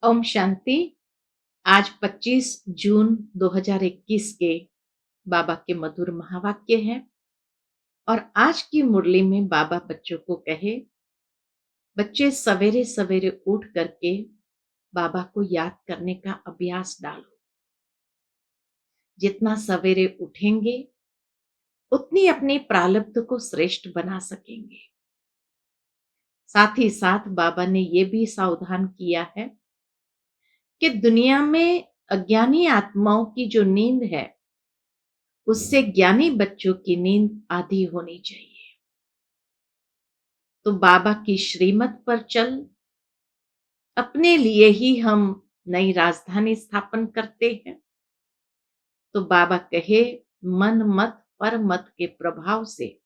ओम शांति। आज 25 जून 2021 के बाबा के मधुर महावाक्य हैं और आज की मुरली में बाबा बच्चों को कहे, बच्चे सवेरे सवेरे उठ करके बाबा को याद करने का अभ्यास डालो। जितना सवेरे उठेंगे उतनी अपनी प्रारब्ध को श्रेष्ठ बना सकेंगे। साथ ही साथ बाबा ने ये भी सावधान किया है कि दुनिया में अज्ञानी आत्माओं की जो नींद है उससे ज्ञानी बच्चों की नींद आधी होनी चाहिए। तो बाबा की श्रीमत पर चल अपने लिए ही हम नई राजधानी स्थापन करते हैं। तो बाबा कहे, मन मत पर मत के प्रभाव से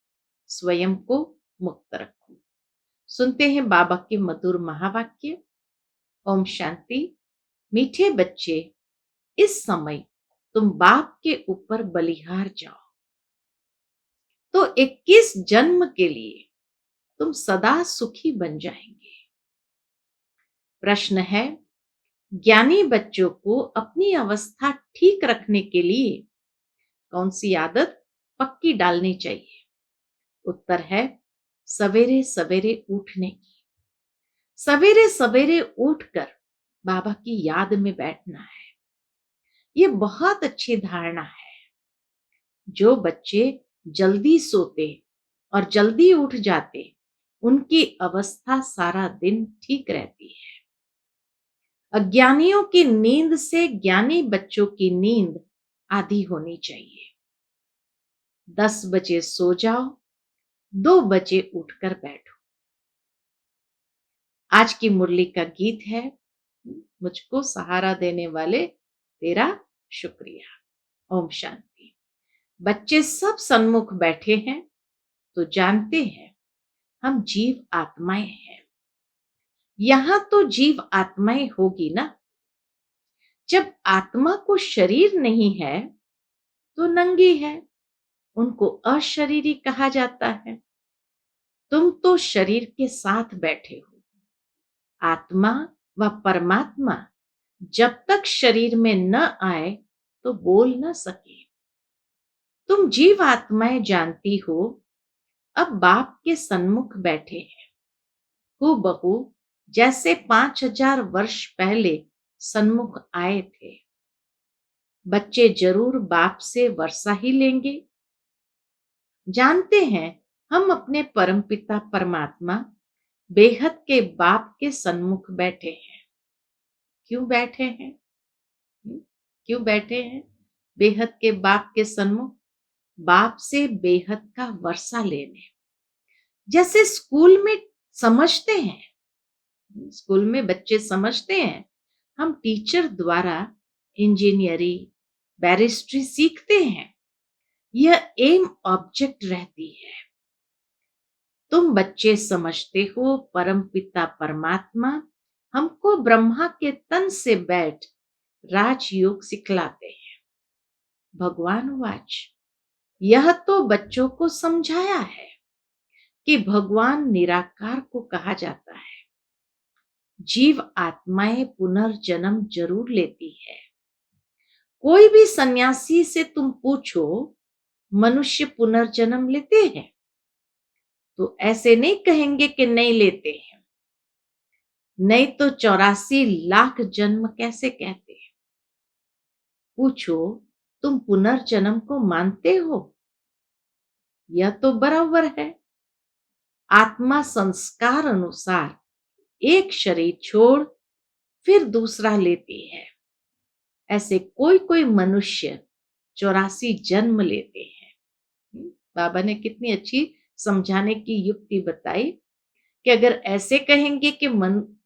स्वयं को मुक्त रखो। सुनते हैं बाबा के मधुर महावाक्य। ओम शांति। मीठे बच्चे, इस समय तुम बाप के ऊपर बलिहार जाओ तो 21 जन्म के लिए तुम सदा सुखी बन जाएंगे। प्रश्न है, ज्ञानी बच्चों को अपनी अवस्था ठीक रखने के लिए कौन सी आदत पक्की डालनी चाहिए? उत्तर है, सवेरे सवेरे उठने की। सवेरे सवेरे उठकर बाबा की याद में बैठना है। ये बहुत अच्छी धारणा है। जो बच्चे जल्दी सोते और जल्दी उठ जाते, उनकी अवस्था सारा दिन ठीक रहती है। अज्ञानियों की नींद से ज्ञानी बच्चों की नींद आधी होनी चाहिए। 10 बजे सो जाओ, 2 बजे उठकर बैठो। आज की मुरली का गीत है, मुझको सहारा देने वाले तेरा शुक्रिया। ओम शांति। बच्चे सब सन्मुख बैठे हैं तो जानते हैं हम जीव आत्माएं हैं। यहां तो जीव आत्माएं होगी ना। जब आत्मा को शरीर नहीं है तो नंगी है, उनको अशरीरी कहा जाता है। तुम तो शरीर के साथ बैठे हो। आत्मा व परमात्मा जब तक शरीर में न आए तो बोल न सके। तुम जीव आत्माएं जानती हो, अब बाप के सन्मुख बैठे हैं, हूबहू जैसे 5000 वर्ष पहले सन्मुख आए थे। बच्चे जरूर बाप से वर्षा ही लेंगे। जानते हैं हम अपने परमपिता परमात्मा बेहद के बाप के सन्मुख बैठे हैं। क्यों बैठे हैं? क्यों बैठे हैं बेहद के बाप के सन्मुख? बाप से बेहद का वर्षा लेने। जैसे स्कूल में समझते हैं, स्कूल में बच्चे समझते हैं हम टीचर द्वारा इंजीनियरिंग बैरिस्ट्री सीखते हैं, यह एम ऑब्जेक्ट रहती है। तुम बच्चे समझते हो परमपिता परमात्मा हमको ब्रह्मा के तन से बैठ राजयोग सिखलाते हैं। भगवान वाच, यह तो बच्चों को समझाया है कि भगवान निराकार को कहा जाता है। जीव आत्माएं पुनर्जन्म जरूर लेती है। कोई भी सन्यासी से तुम पूछो मनुष्य पुनर्जन्म लेते हैं तो ऐसे नहीं कहेंगे कि नहीं लेते हैं। नहीं तो 84 लाख जन्म कैसे कहते हैं? पूछो, तुम पुनर्जन्म को मानते हो? यह तो बराबर है। आत्मा संस्कार अनुसार एक शरीर छोड़ फिर दूसरा लेती है। ऐसे कोई कोई मनुष्य 84 जन्म लेते हैं। बाबा ने कितनी अच्छी समझाने की युक्ति बताई कि अगर ऐसे कहेंगे कि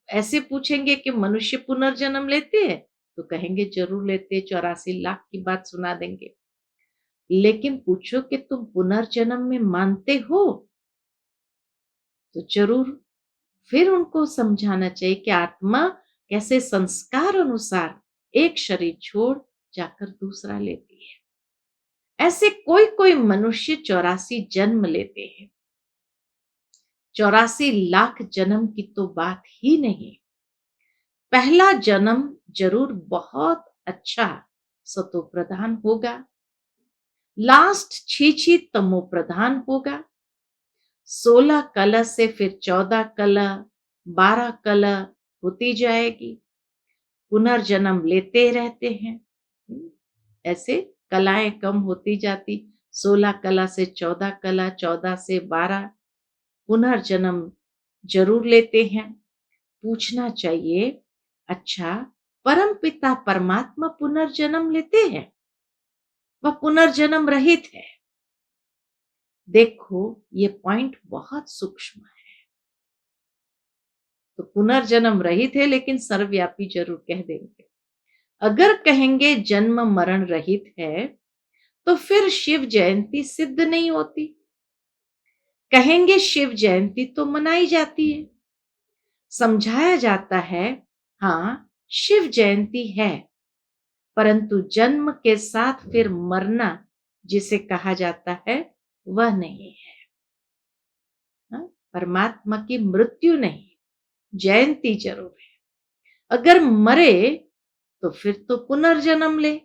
ऐसे पूछेंगे कि मनुष्य पुनर्जन्म लेते हैं तो कहेंगे जरूर लेते, 84 लाख की बात सुना देंगे। लेकिन पूछो कि तुम पुनर्जन्म में मानते हो तो जरूर फिर उनको समझाना चाहिए कि आत्मा कैसे संस्कार अनुसार एक शरीर छोड़ जाकर दूसरा लेती है। ऐसे कोई कोई मनुष्य 84 जन्म लेते हैं। 84 लाख जन्म की तो बात ही नहीं। पहला जन्म जरूर बहुत अच्छा सतो प्रधान होगा, लास्ट छी तमो प्रधान होगा। 16 कला से फिर 14 कला, 12 कला होती जाएगी, पुनर्जन्म लेते रहते हैं। ऐसे कलाएं कम होती जाती, 16 कला से 14 कला, 14 से 12, पुनर्जन्म जरूर लेते हैं। पूछना चाहिए, अच्छा परम पिता परमात्मा पुनर्जन्म लेते हैं, वह पुनर्जन्म रहित है? देखो ये पॉइंट बहुत सूक्ष्म है। तो पुनर्जन्म रहित है लेकिन सर्वव्यापी जरूर कह देंगे। अगर कहेंगे जन्म मरण रहित है तो फिर शिव जयंती सिद्ध नहीं होती। कहेंगे शिव जयंती तो मनाई जाती है, समझाया जाता है, हाँ शिव जयंती है, परंतु जन्म के साथ फिर मरना जिसे कहा जाता है वह नहीं है। हाँ? परमात्मा की मृत्यु नहीं, जयंती जरूर है। अगर मरे तो फिर तो पुनर्जन्म ले।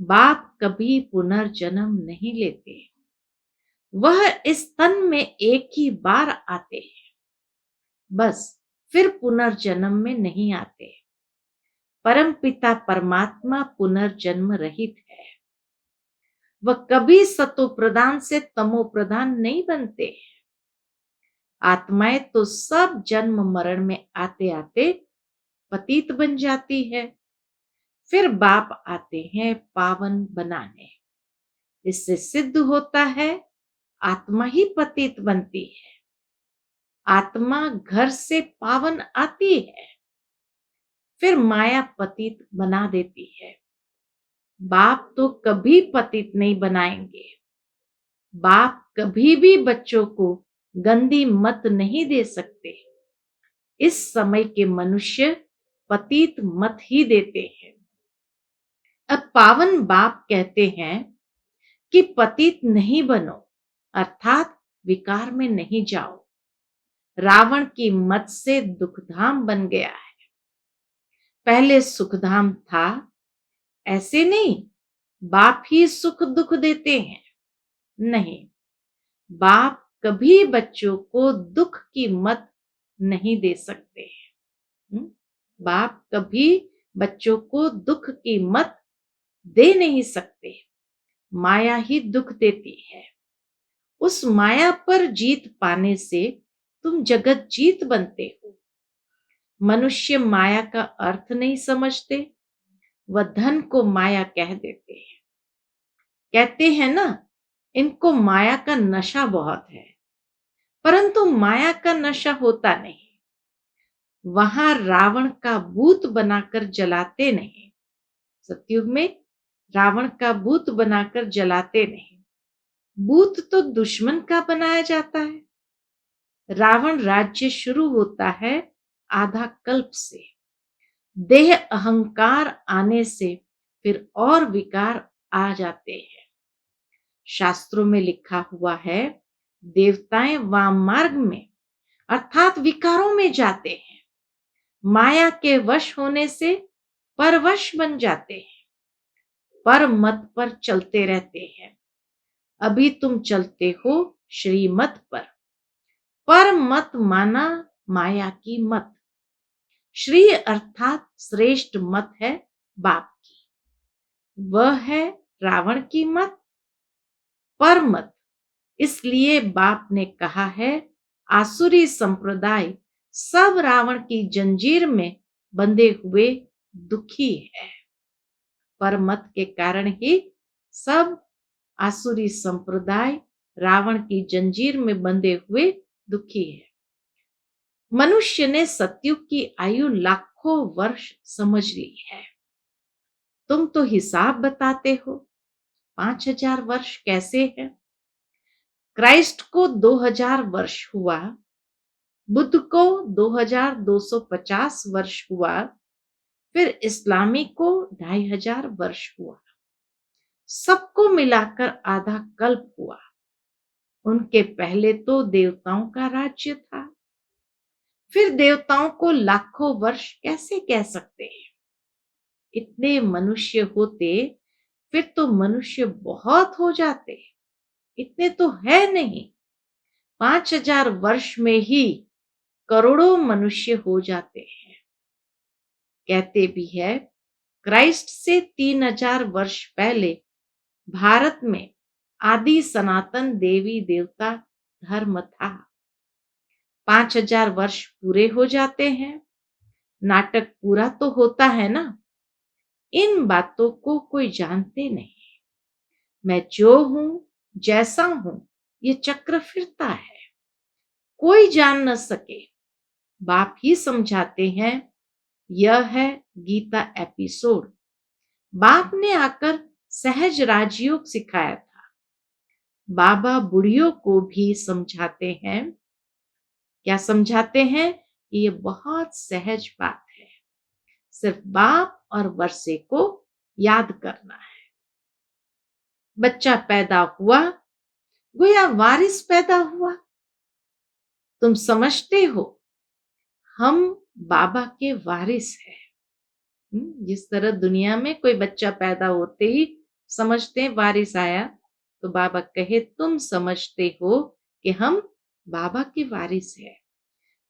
बाप कभी पुनर्जन्म नहीं लेते, वह इस तन में एक ही बार आते हैं, बस फिर पुनर्जन्म में नहीं आते। परम पिता परमात्मा पुनर्जन्म रहित है, वह कभी सतो प्रधान से तमो प्रधान नहीं बनते। आत्माएं तो सब जन्म मरण में आते आते पतित बन जाती है, फिर बाप आते हैं पावन बनाने। इससे सिद्ध होता है आत्मा ही पतित बनती है, आत्मा घर से पावन आती है, फिर माया पतित बना देती है। बाप तो कभी पतित नहीं बनाएंगे, बाप कभी भी बच्चों को गंदी मत नहीं दे सकते। इस समय के मनुष्य पतित मत ही देते हैं। अब पावन बाप कहते हैं कि पतित नहीं बनो, अर्थात विकार में नहीं जाओ। रावण की मत से दुखधाम बन गया है, पहले सुखधाम था, ऐसे नहीं बाप ही सुख दुख देते हैं, नहीं, बाप कभी बच्चों को दुख की मत नहीं दे सकते हैं। बाप कभी बच्चों को दुख की मत दे नहीं सकते, माया ही दुख देती है। उस माया पर जीत पाने से तुम जगत जीत बनते हो। मनुष्य माया का अर्थ नहीं समझते, वह धन को माया कह देते हैं। कहते हैं ना, इनको माया का नशा बहुत है, परंतु माया का नशा होता नहीं। वहां रावण का भूत बनाकर जलाते नहीं, सतयुग में रावण का भूत बनाकर जलाते नहीं, भूत तो दुश्मन का बनाया जाता है। रावण राज्य शुरू होता है आधा कल्प से, देह अहंकार आने से फिर और विकार आ जाते हैं। शास्त्रों में लिखा हुआ है, देवताएं वाम मार्ग में अर्थात विकारों में जाते हैं, माया के वश होने से परवश बन जाते हैं, पर मत पर चलते रहते हैं। अभी तुम चलते हो श्रीमत पर मत माना माया की मत। श्री अर्थात श्रेष्ठ मत है बाप की, वह है रावण की मत, पर मत। इसलिए बाप ने कहा है, आसुरी संप्रदाय सब रावण की जंजीर में बंधे हुए दुखी है। पर मत के कारण ही सब आसुरी संप्रदाय रावण की जंजीर में बंधे हुए दुखी है। मनुष्य ने सतयुग की आयु लाखों वर्ष समझ ली है, तुम तो हिसाब बताते हो 5000 वर्ष कैसे है। क्राइस्ट को 2000 वर्ष हुआ, बुद्ध को 2250 वर्ष हुआ, फिर इस्लामी को 2500 वर्ष हुआ, सबको मिलाकर आधा कल्प हुआ। उनके पहले तो देवताओं का राज्य था, फिर देवताओं को लाखों वर्ष कैसे कह सकते हैं? इतने मनुष्य होते फिर तो मनुष्य बहुत हो जाते, इतने तो है नहीं। 5,000 वर्ष में ही करोड़ों मनुष्य हो जाते हैं। कहते भी है क्राइस्ट से 3,000 वर्ष पहले भारत में आदि सनातन देवी देवता धर्म था। 5,000 वर्ष पूरे हो जाते हैं, नाटक पूरा तो होता है ना। इन बातों को कोई जानते नहीं। मैं जो हूं, जैसा हूं, ये चक्र फिरता है, कोई जान न सके। बाप ही समझाते हैं। यह है गीता एपिसोड। बाप ने आकर सहज राजयोग सिखाया था। बाबा बुढ़ियों को भी समझाते हैं। क्या समझाते हैं? कि ये बहुत सहज बात है, सिर्फ बाप और वर्षे को याद करना है। बच्चा पैदा हुआ, गोया वारिस पैदा हुआ। तुम समझते हो हम बाबा के वारिस हैं। जिस तरह दुनिया में कोई बच्चा पैदा होते ही समझते हैं वारिस आया, तो बाबा कहे तुम समझते हो कि हम बाबा के वारिस हैं।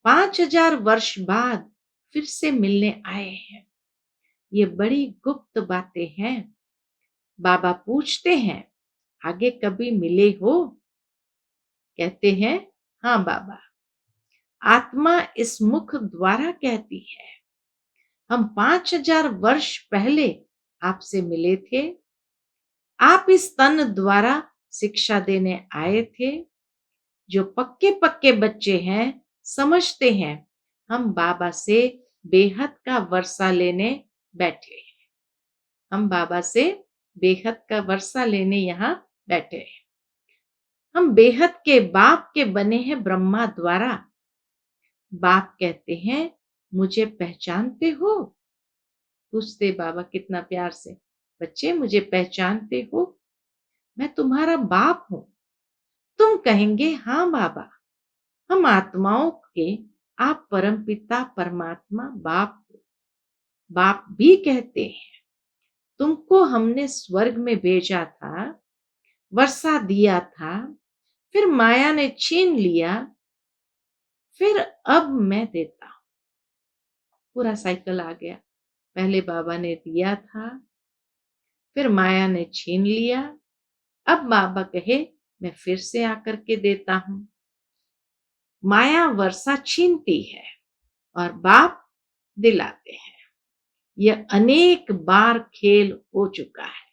5,000 वर्ष बाद फिर से मिलने आए हैं। ये बड़ी गुप्त बातें हैं। बाबा पूछते हैं आगे कभी मिले हो? कहते हैं हाँ बाबा। आत्मा इस मुख द्वारा कहती है हम 5,000 वर्ष पहले आपसे मिले थे। आप इस तन द्वारा शिक्षा देने आए थे। जो पक्के पक्के बच्चे हैं समझते हैं हम बाबा से बेहद का वर्षा लेने बैठे हैं। हम बाबा से बेहद का वर्षा लेने यहाँ बैठे हैं। हम बेहद के बाप के बने हैं ब्रह्मा द्वारा। बाप कहते हैं मुझे पहचानते हो? पूछते बाबा कितना प्यार से, बच्चे मुझे पहचानते हो? मैं तुम्हारा बाप हूं। तुम कहेंगे हाँ बाबा, हम आत्माओं के आप परमपिता परमात्मा बाप हो। बाप भी कहते हैं तुमको हमने स्वर्ग में भेजा था, वर्षा दिया था, फिर माया ने छीन लिया, फिर अब मैं देता हूं। पूरा साइकिल आ गया। पहले बाबा ने दिया था, फिर माया ने छीन लिया, अब बाबा कहे मैं फिर से आकर के देता हूं। माया वर्षा छीनती है और बाप दिलाते हैं। यह अनेक बार खेल हो चुका है।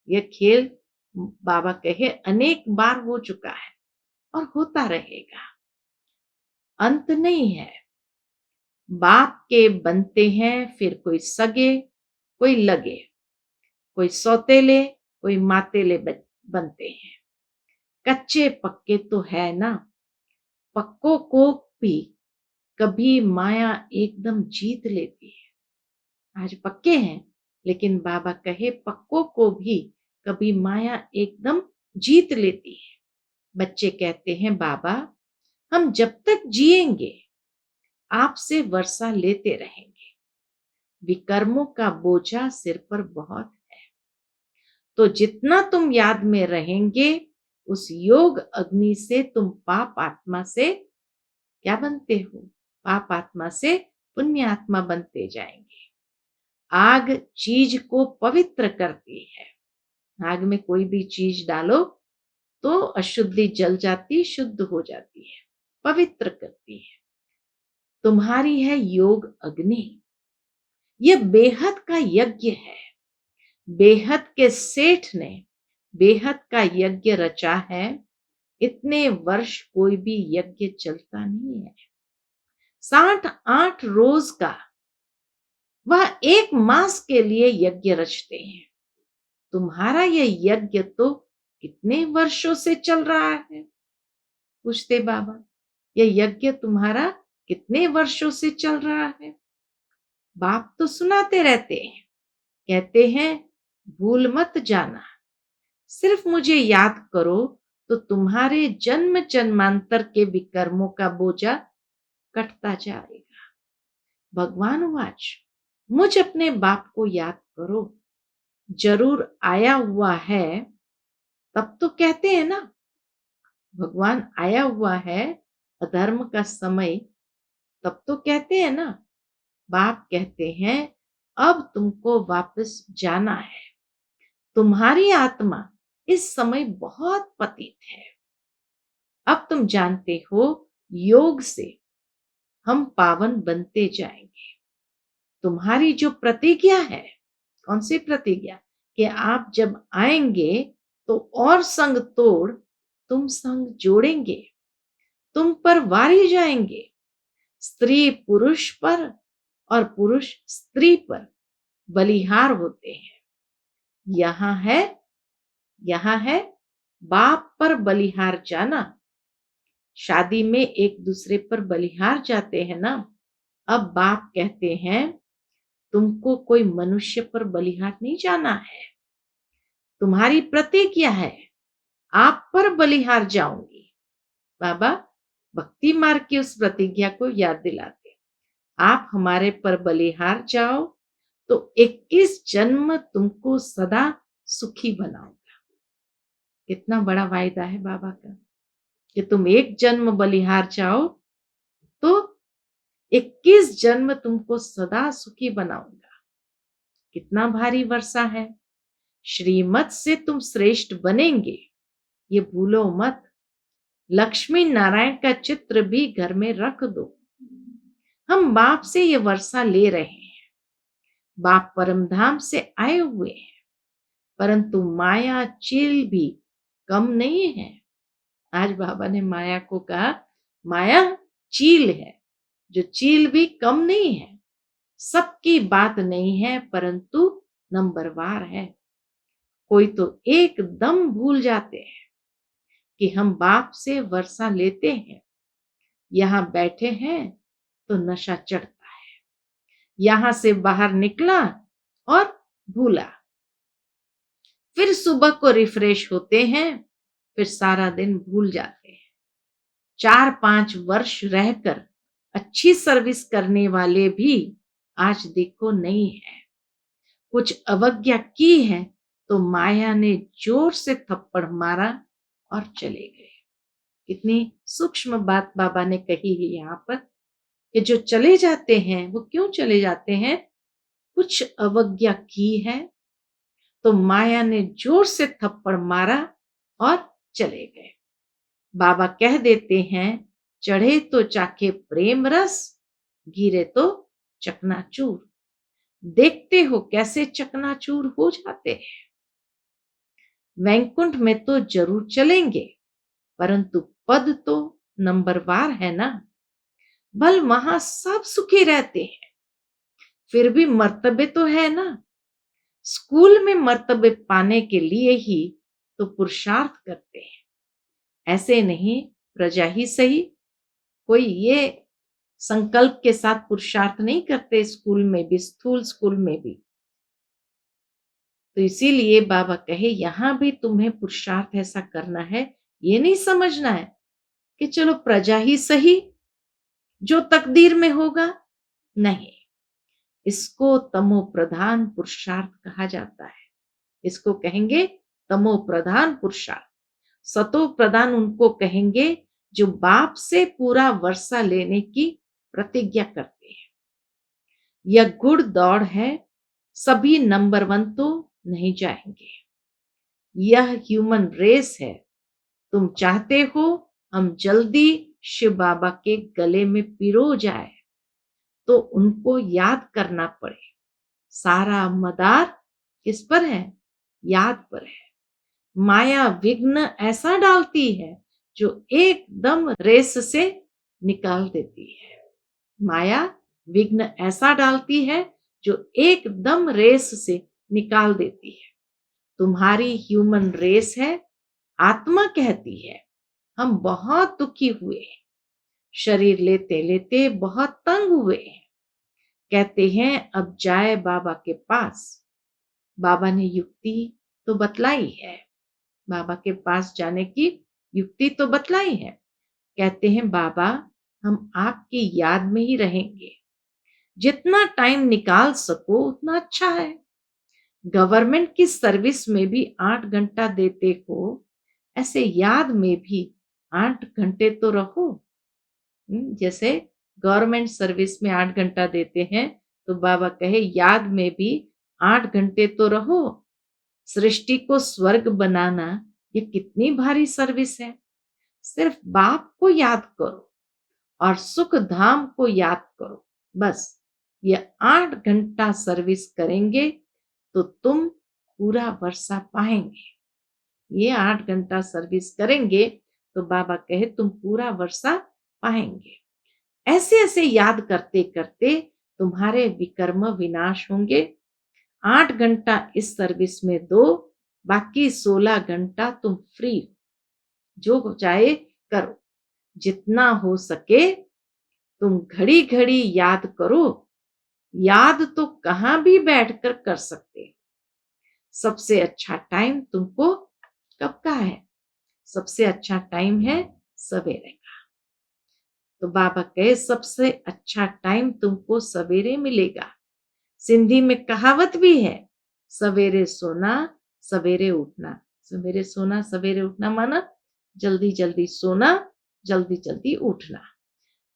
यह खेल बाबा कहे अनेक बार हो चुका है और होता रहेगा। अंत नहीं है। बाप के बनते हैं फिर कोई सगे, कोई लगे, कोई सौतेले, कोई मातेले बनते हैं। कच्चे पक्के तो है ना। पक्कों को भी कभी माया एकदम जीत लेती है। आज पक्के हैं, लेकिन बाबा कहे पक्कों को भी कभी माया एकदम जीत लेती है। बच्चे कहते हैं बाबा हम जब तक जिएंगे आपसे वर्षा लेते रहेंगे। विकर्मों का बोझा सिर पर बहुत है, तो जितना तुम याद में रहेंगे उस योग अग्नि से तुम पाप आत्मा से क्या बनते हो? पाप आत्मा से पुण्य आत्मा बनते जाएंगे। आग चीज को पवित्र करती है। आग में कोई भी चीज डालो तो अशुद्धि जल जाती, शुद्ध हो जाती है, पवित्र करती है। तुम्हारी है योग अग्नि। यह बेहद का यज्ञ है। बेहद के सेठ ने बेहद का यज्ञ रचा है। इतने वर्ष कोई भी यज्ञ चलता नहीं है। 68 रोज का वह 1 मास के लिए यज्ञ रचते हैं। तुम्हारा यह यज्ञ तो कितने वर्षों से चल रहा है? पूछते बाबा, यह यज्ञ तुम्हारा कितने वर्षों से चल रहा है? बाप तो सुनाते रहते हैं, कहते हैं भूल मत जाना, सिर्फ मुझे याद करो तो तुम्हारे जन्म जन्मांतर के विकर्मों का बोझा कटता जाएगा। भगवान उवाच, मुझ अपने बाप को याद करो, जरूर आया हुआ है, तब तो कहते हैं ना, भगवान आया हुआ है अधर्म का समय, तब तो कहते हैं ना। बाप कहते हैं अब तुमको वापस जाना है, तुम्हारी आत्मा इस समय बहुत पतित है। अब तुम जानते हो योग से हम पावन बनते जाएंगे। तुम्हारी जो प्रतिज्ञा है, कौन सी प्रतिज्ञा, कि आप जब आएंगे तो और संग तोड़ तुम संग जोड़ेंगे, तुम पर वारी जाएंगे, स्त्री पुरुष पर और पुरुष स्त्री पर बलिहार होते हैं। यहाँ है बाप पर बलिहार जाना। शादी में एक दूसरे पर बलिहार जाते हैं ना। अब बाप कहते हैं तुमको कोई मनुष्य पर बलिहार नहीं जाना है, तुम्हारी प्रतिज्ञा है आप पर बलिहार जाऊंगी। बाबा भक्ति मार्ग की उस प्रतिज्ञा को याद दिलाते, आप हमारे पर बलिहार जाओ तो 21 जन्म तुमको सदा सुखी बनाऊंगा। कितना बड़ा वायदा है बाबा का, कि तुम एक जन्म बलिहार जाओ तो 21 जन्म तुमको सदा सुखी बनाऊंगा। कितना भारी वर्षा है। श्रीमत से तुम श्रेष्ठ बनेंगे, ये भूलो मत। लक्ष्मी नारायण का चित्र भी घर में रख दो। हम बाप से ये वर्षा ले रहे हैं, बाप परमधाम से आए हुए हैं, परंतु माया चील भी कम नहीं है। आज बाबा ने माया को कहा माया चील है, जो चील भी कम नहीं है। सबकी बात नहीं है परंतु नंबरवार है। कोई तो एकदम भूल जाते हैं कि हम बाप से वर्षा लेते हैं। यहां बैठे हैं तो नशा चढ़ता है, यहां से बाहर निकला और भूला, फिर सुबह को रिफ्रेश होते हैं, फिर सारा दिन भूल जाते हैं। 4-5 वर्ष रहकर अच्छी सर्विस करने वाले भी आज देखो नहीं है। कुछ अवज्ञा की है तो माया ने जोर से थप्पड़ मारा और चले गए। कितनी सूक्ष्म बात बाबा ने कही है यहाँ पर, कि जो चले जाते हैं वो क्यों चले जाते हैं, कुछ अवज्ञा की है तो माया ने जोर से थप्पड़ मारा और चले गए। बाबा कह देते हैं चढ़े तो चाखे प्रेम रस, गिरे तो चकनाचूर। देखते हो कैसे चकनाचूर हो जाते हैं। वैकुंठ में तो जरूर चलेंगे, परंतु पद तो नंबरवार है ना। भल वहां सब सुखी रहते हैं, फिर भी मर्तबे तो है ना। स्कूल में मर्तबे पाने के लिए ही तो पुरुषार्थ करते हैं, ऐसे नहीं प्रजा ही सही। कोई ये संकल्प के साथ पुरुषार्थ नहीं करते, स्कूल में भी, स्थूल स्कूल में भी। तो इसीलिए बाबा कहे यहां भी तुम्हें पुरुषार्थ ऐसा करना है। ये नहीं समझना है कि चलो प्रजा ही सही, जो तकदीर में होगा, नहीं। इसको तमो प्रधान पुरुषार्थ कहा जाता है। इसको कहेंगे तमो प्रधान पुरुषार्थ। सतो प्रधान उनको कहेंगे जो बाप से पूरा वर्षा लेने की प्रतिज्ञा करते हैं। यह गुड़ दौड़ है, सभी नंबर 1 तो नहीं जाएंगे। यह ह्यूमन रेस है। तुम चाहते हो हम जल्दी शिव बाबा के गले में पिरो जाए, तो उनको याद करना पड़े। सारा मदार किस पर है, याद पर है। माया विघ्न ऐसा डालती है जो एकदम रेस से निकाल देती है। माया विघ्न ऐसा डालती है जो एकदम रेस से निकाल देती है। तुम्हारी ह्यूमन रेस है। आत्मा कहती है हम बहुत दुखी हुए हैं, शरीर लेते लेते बहुत तंग हुए हैं, कहते हैं अब जाए बाबा के पास। बाबा ने युक्ति तो बतलाई है, बाबा के पास जाने की युक्ति तो बतलाई है। कहते हैं बाबा हम आपकी याद में ही रहेंगे। जितना टाइम निकाल सको उतना अच्छा है। गवर्नमेंट की सर्विस में भी 8 घंटा देते हो, ऐसे याद में भी 8 घंटे तो रहो। जैसे गवर्नमेंट सर्विस में 8 घंटा देते हैं, तो बाबा कहे याद में भी 8 घंटे तो रहो। सृष्टि को स्वर्ग बनाना ये कितनी भारी सर्विस है। सिर्फ बाप को याद करो और सुख धाम को याद करो। बस ये 8 घंटा सर्विस करेंगे तो तुम पूरा वर्षा पाएंगे। ये 8 घंटा सर्विस करेंगे तो बाबा कहे तुम पूरा वर्षा पाएंगे। ऐसे ऐसे याद करते करते तुम्हारे विकर्म विनाश होंगे। 8 घंटा इस सर्विस में दो, बाकी 16 घंटा तुम फ्री हो, जो चाहे करो। जितना हो सके तुम घड़ी घड़ी याद करो। याद तो कहां भी बैठकर कर सकते हो। सबसे अच्छा टाइम तुमको कब का है? सबसे अच्छा टाइम है सवेरे का। तो बाबा कहे सबसे अच्छा टाइम तुमको सवेरे मिलेगा। सिंधी में कहावत भी है, सवेरे सोना सवेरे उठना। सवेरे सोना सवेरे उठना माना जल्दी जल्दी सोना, जल्दी जल्दी उठना।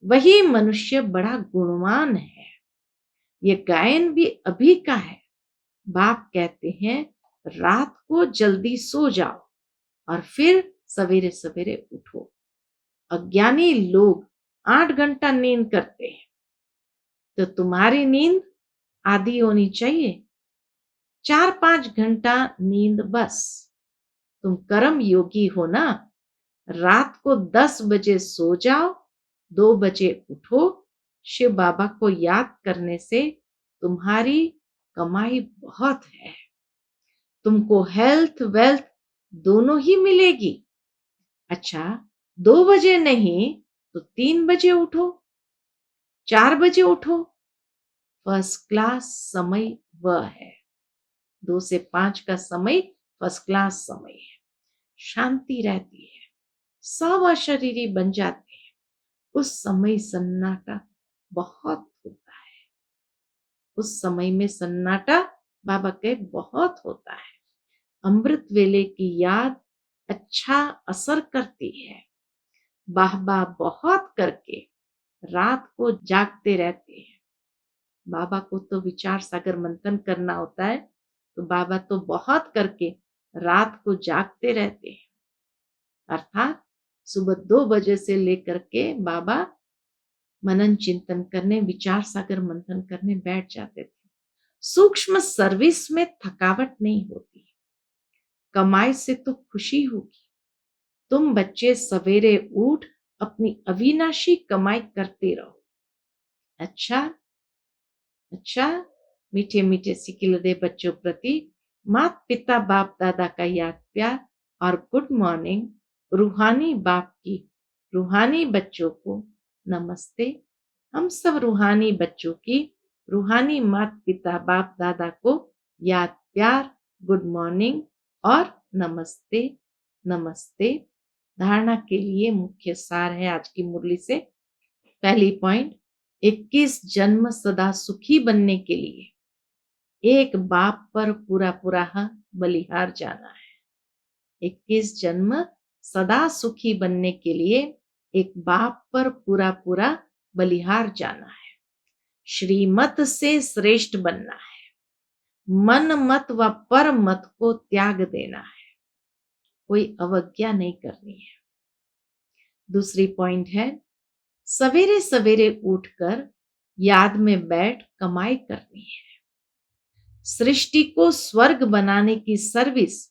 वही मनुष्य बड़ा गुणवान है। ये गायन भी अभी का है। बाप कहते हैं रात को जल्दी सो जाओ और फिर सवेरे सवेरे उठो। अज्ञानी लोग 8 घंटा नींद करते हैं, तो तुम्हारी नींद आधी होनी चाहिए। 4-5 घंटा नींद बस। तुम कर्म योगी हो ना। रात को 10 बजे सो जाओ, 2 बजे उठो। शिव बाबा को याद करने से तुम्हारी कमाई बहुत है। तुमको हेल्थ वेल्थ दोनों ही मिलेगी। अच्छा, 2 बजे नहीं तो 3 बजे उठो, 4 बजे उठो। फर्स्ट क्लास समय वह है। 2 से 5 का समय फर्स्ट क्लास समय है। शांति रहती है, सब अशरीरी बन जाते हैं। उस समय सन्नाटा बहुत होता है। उस समय में सन्नाटा बाबा के बहुत होता है। अमृत वेले की याद अच्छा असर करती है। वाह वाह बहुत करके रात को जागते रहते हैं। बाबा को तो विचार सागर मंथन करना होता है, तो बाबा तो बहुत करके रात को जागते रहते हैं। अर्थात सुबह 2 बजे से लेकर के बाबा मनन चिंतन करने, विचार सागर मंथन करने बैठ जाते थे। सूक्ष्म सर्विस में थकावट नहीं होती। कमाई से तो खुशी होगी। तुम बच्चे सवेरे उठ अपनी अविनाशी कमाई करते रहो। अच्छा अच्छा, मीठे मीठे सिकिलदे बच्चों प्रति माता पिता बाप दादा का याद प्यार और गुड मॉर्निंग। रूहानी बाप की रूहानी बच्चों को नमस्ते। हम सब रूहानी बच्चों की रूहानी माता पिता बाप दादा को याद प्यार, गुड मॉर्निंग और नमस्ते नमस्ते। धारणा के लिए मुख्य सार है आज की मुरली से। पहली पॉइंट, 21 जन्म सदा सुखी बनने के लिए एक बाप पर पूरा पूरा बलिहार जाना है। 21 जन्म सदा सुखी बनने के लिए एक बाप पर पूरा पूरा बलिहार जाना है। श्रीमत से श्रेष्ठ बनना है। मन मत व पर मत को त्याग देना है। कोई अवज्ञा नहीं करनी है। दूसरी पॉइंट है, सवेरे सवेरे उठकर याद में बैठ कमाई करनी है। सृष्टि को स्वर्ग बनाने की सर्विस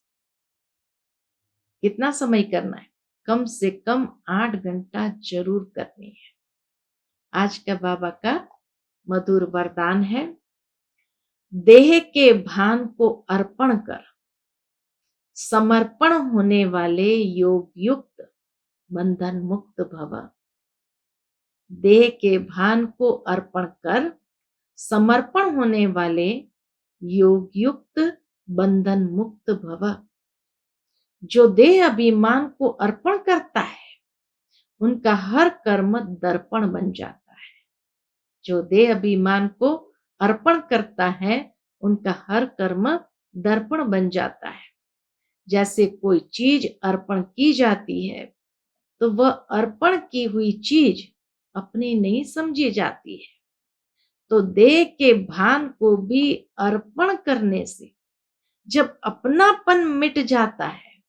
कितना समय करना है? कम से कम 8 घंटा जरूर करनी है। आज का बाबा का मधुर वरदान है, देह के भान को अर्पण कर समर्पण होने वाले योग युक्त बंधन मुक्त भव। देह के भान को अर्पण कर समर्पण होने वाले योग युक्त बंधन मुक्त भव। जो देह अभिमान को अर्पण करता है उनका हर कर्म दर्पण बन जाता है। जो देह अभिमान को अर्पण करता है, उनका हर कर्म दर्पण बन जाता है। जैसे कोई चीज अर्पण की जाती है, तो वह अर्पण की हुई चीज अपनी नहीं समझी जाती है। तो देह के भान को भी अर्पण करने से जब अपनापन मिट जाता है,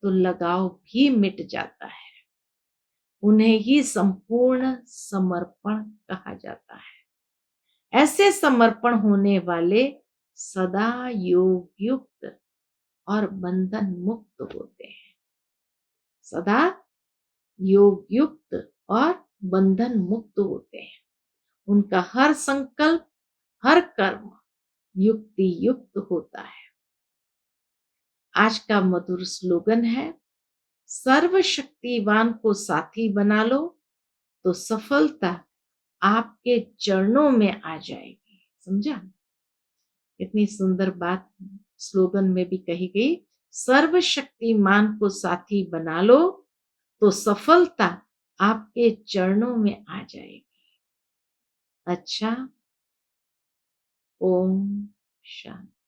तो लगाव भी मिट जाता है। उन्हें ही संपूर्ण समर्पण कहा जाता है। ऐसे समर्पण होने वाले सदा योग युक्त और बंधन मुक्त होते हैं। सदा योग युक्त और बंधन मुक्त होते हैं। उनका हर संकल्प, हर कर्म युक्ति युक्त होता है। आज का मधुर स्लोगन है, सर्वशक्तिवान को साथी बना लो तो सफलता आपके चरणों में आ जाएगी। समझा? इतनी सुंदर बात स्लोगन में भी कही गई। सर्वशक्तिमान को साथी बना लो तो सफलता आपके चरणों में आ जाएगी। अच्छा, ओम शांति।